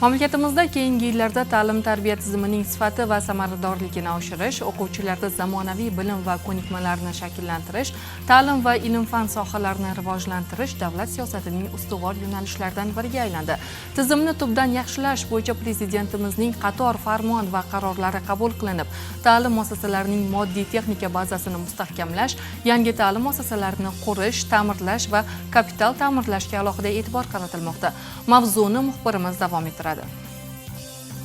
Mamlakatimizda keyingi yillarda ta'lim-tarbiya tizimining sifati va samaradorligini oshirish, o'quvchilarda zamonaviy bilim va ko'nikmalarni shakllantirish, ta'lim va ilm-fan sohalarini rivojlantirish davlat siyosatining ustuvor yo'nalishlaridan biriga aylandi. Tizimni tubdan yaxshilash bo'yicha Prezidentimizning qator farmon va qarorlari qabul qilinib, ta'lim muassasalarining moddiy-texnika bazasini mustahkamlash, yangi ta'lim muassasalarini qurish, ta'mirlash va kapital ta'mirlashga alohida e'tibor qaratilmoqda. Mavzuni muxbirimiz davom ettiradi.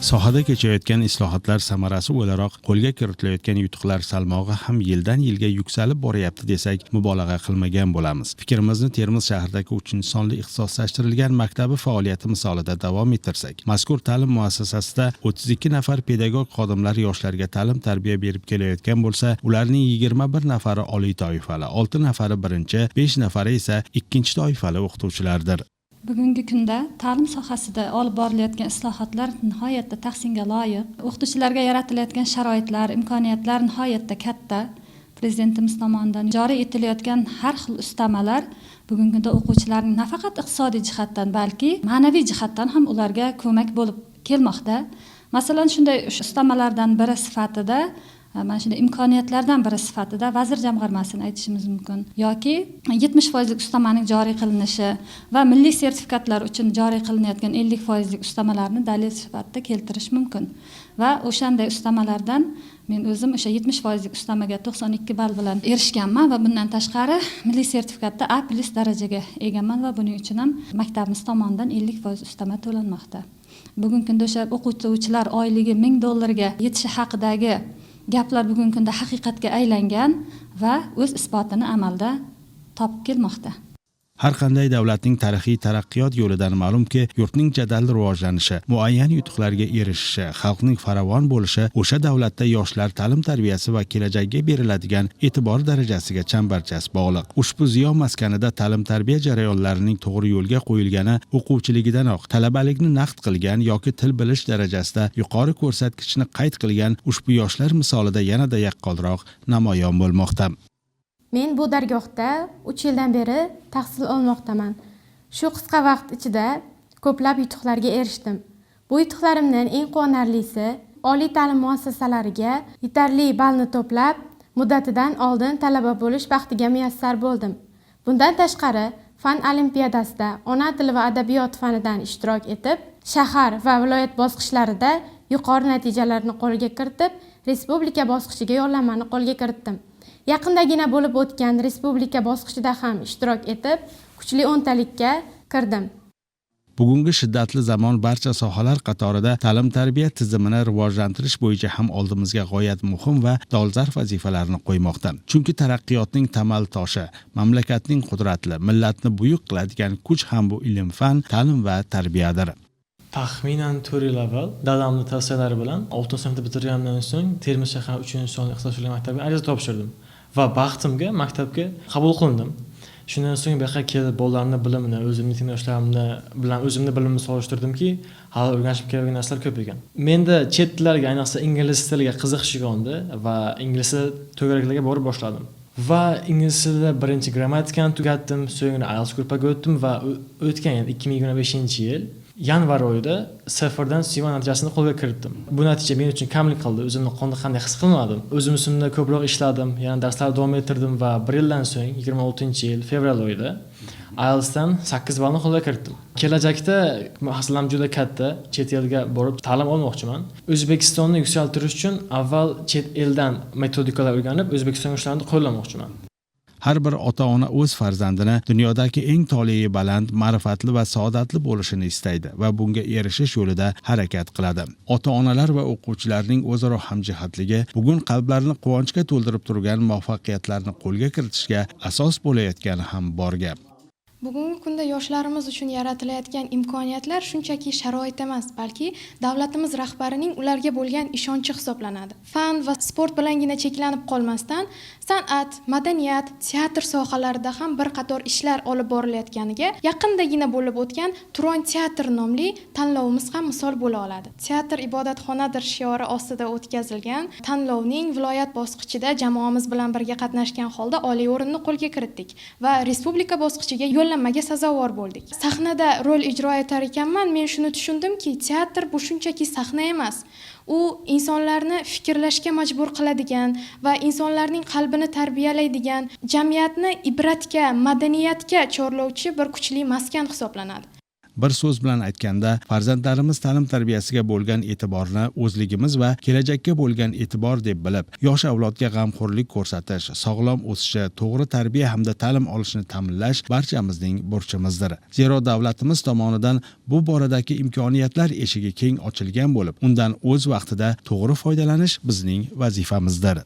Sohada kechayotgan islohotlar samarasi o'laroq qo'lga kiritilayotgan yutuqlar salmog'i ham yildan yilga yuksalib boryapti desak, mubolag'a qilmagan bo'lamiz. Fikrimizni Termiz shahridagi 3 sonli ixtisoslashtirilgan maktabi faoliyati misolida davom ettirsak, mazkur ta'lim muassasasida 32 nafar pedagog xodimlar yoshlarga ta'lim-tarbiya berib kelayotgan bo'lsa, ularning 21 nafari oliy toifali, 6 nafari birinchi, 5 nafari esa ikkinchi toifali o'qituvchilardir. Bugungi kunda ta'lim sohasida olib borilayotgan islohotlar nihoyatda tahsinga loyiq. O'qituvchilarga yaratilayotgan sharoitlar, imkoniyatlar nihoyatda katta. Prezidentimiz tomonidan joriy etilayotgan har xil ustamalar bugungi kunda o'quvchilarning nafaqat iqtisodiy jihatdan, balki ma'naviy jihatdan ham ularga ko'mak bo'lib kelmoqda. Masalan, shunday ustamalardan biri sifatida mana shunday imkoniyatlardan biri sifatida vazir jamg'armasini aytishimiz mumkin yoki 70% ustamaning joriy qilinishi va milliy sertifikatlar uchun joriy qilinayotgan 50% ustamalarni dalil sifatida keltirish mumkin. Va o'shanday ustamalardan men o'zim o'sha 70% ustamaga 92 ball bilan erishganman va bundan tashqari milliy sertifikatda A+ darajaga egaman va buning uchun ham maktabimiz tomonidan 50% ustama to'lanmoqda. Bugungi kunda o'sha o'quvchilar oyligi $1000 ga yetishi haqidagi gaplar bugungi kunda haqiqatga aylangan va o'z isbotini amalda topib kelmoqda. Har qanday davlatning tarixiy taraqqiyot yo'lidan ma'lumki, yurtning jadal rivojlanishi, muayyan yutuqlarga erishishi, xalqning farovon bo'lishi o'sha davlatda yoshlar ta'lim tarbiyasi va kelajakka beriladigan e'tibor darajasiga chambarchas bog'liq. Ushbu ziyo maskanida ta'lim tarbiya jarayonlarining to'g'ri yo'lga qo'yilgani o'quvchiligidanoq talabalikni naqd qilgan yoki til bilish darajasida yuqori ko'rsatkichni qayd qilgan ushbu yoshlar misolida yanada yaqqolroq namoyon bo'lmoqda. Men bu dargohda 3 yildan beri tahsil olmoqdaman. Shu qisqa vaqt ichida ko'plab yutuqlarga erishdim. Bu yutuqlarimdan eng quvonarlisi, oliy ta'lim muassasalariga yetarli ballni to'plab, muddatidan oldin talaba bo'lish baxtiga muyassar bo'ldim. Bundan tashqari, fan olimpiadasida ona tili va adabiyot fanidan ishtirok etib, shahar va viloyat bosqichlarida yuqori natijalarni qo'lga kiritib, respublika bosqichiga yo'llanmani qo'lga kiritdim. Yaqindagina bo'lib o'tgan respublika bosqichida ham ishtirok etib, kuchli 10talikka kirdim. Bugungi shiddatli zamon barcha sohalar qatorida ta'lim-tarbiya tizimini rivojlantirish bo'yicha ham oldimizga g'oyat muhim va dolzarb vazifalarni qo'ymoqda. Chunki taraqqiyotning tamal toshi, mamlakatning qudratli, millatni buyuk qiladigan kuch ham bu ilm-fan, ta'lim va tarbiyadir. Taxminan 4 yil avval dadamning tavsiyalari bilan 6-sinfni bitirgandan so'ng Termiz shahar 3-sonli ixtisoslashtirilgan maktabga ariza topshirdim va baxtimga maktabga qabul qilindim. Shundan so'ng bu yerga kelib bolalarning bilimini, o'zimning tengdoshlarimni bilan o'zimning bilimimni solishtirdimki, hali o'rganishib kelayotgan narsalar ko'p ekan. Menda chet tillarga, ayniqsa ingliz tiliga qiziqish yo'g'ondi va ingliz to'garaklarga borib boshladim. Va ingliz tilida birinchi grammatikani tugatdim, so'ngra IELTS gruppaga o'tdim va o'tgan yil 2025-yil yanvar oyida sıfırdan C1 natijasini qo'lga kiritdim. Bu natija men uchun kamlik qildi. O'zimni qanday his qilmadim. O'zim ustimda ko'proq ishladim, yana darslarni davom ettirdim va 1 yildan so'ng 26-yil fevral oyida IELTSdan 8 ballni qo'lga kiritdim. Kelajakda hafsalam juda katta, chet elga borib ta'lim olmoqchiman. O'zbekistonni yuksaltirish uchun avval chet eldan metodikalar o'rganib, O'zbekiston yoshlarini qo'llamoqchiman. Har bir ota-ona o'z farzandini dunyodagi eng toliyi baland, ma'rifatli va saodatli bo'lishini istaydi va bunga erishish yo'lida harakat qiladi. Ota-onalar va o'quvchilarning o'zaro hamjihatligi bugun qalblarni quvonchga to'ldirib turgan muvaffaqiyatlarni qo'lga kiritishga asos bo'layotgani ham bor gap. Bugungi kunda yoshlarimiz uchun yaratilayotgan imkoniyatlar shunchaki sharoit emas, balki davlatimiz rahbarining ularga bo'lgan ishonchi hisoblanadi. Fan va sport bilangina cheklanib qolmasdan, san'at, madaniyat, teatr sohalarida ham bir qator ishlar olib borilayotganiga yaqindagina bo'lib o'tgan Turon teatr nomli tanlovimiz ham misol bo'la oladi. Teatr ibodatxonadir shiori ostida o'tkazilgan tanlovning viloyat bosqichida jamoamiz bilan birga qatnashgan holda oliy o'rinni qo'lga kiritdik va respublika bosqichiga yo'l yo'llanmaga sazovor bo'ldik. Sahnada rol ijro etar ekanman, men shuni tushundimki, teatr bu shunchaki sahna emas. U insonlarni fikrlashga majbur qiladigan va insonlarning qalbini tarbiyalaydigan, jamiyatni ibratga, madaniyatga chorlovchi bir kuchli maskan hisoblanadi. Bir so'z bilan aytganda, farzandlarimiz ta'lim tarbiyasiga bo'lgan e'tiborni o'zligimiz va kelajakka bo'lgan e'tibor deb bilib, yosh avlodga g'amxo'rlik ko'rsatish, sog'lom o'sishi, to'g'ri tarbiya hamda ta'lim olishni ta'minlash barchamizning burchimizdir. Zero davlatimiz tomonidan bu boradagi imkoniyatlar eshigi keng ochilgan bo'lib, undan o'z vaqtida to'g'ri foydalanish bizning vazifamizdir.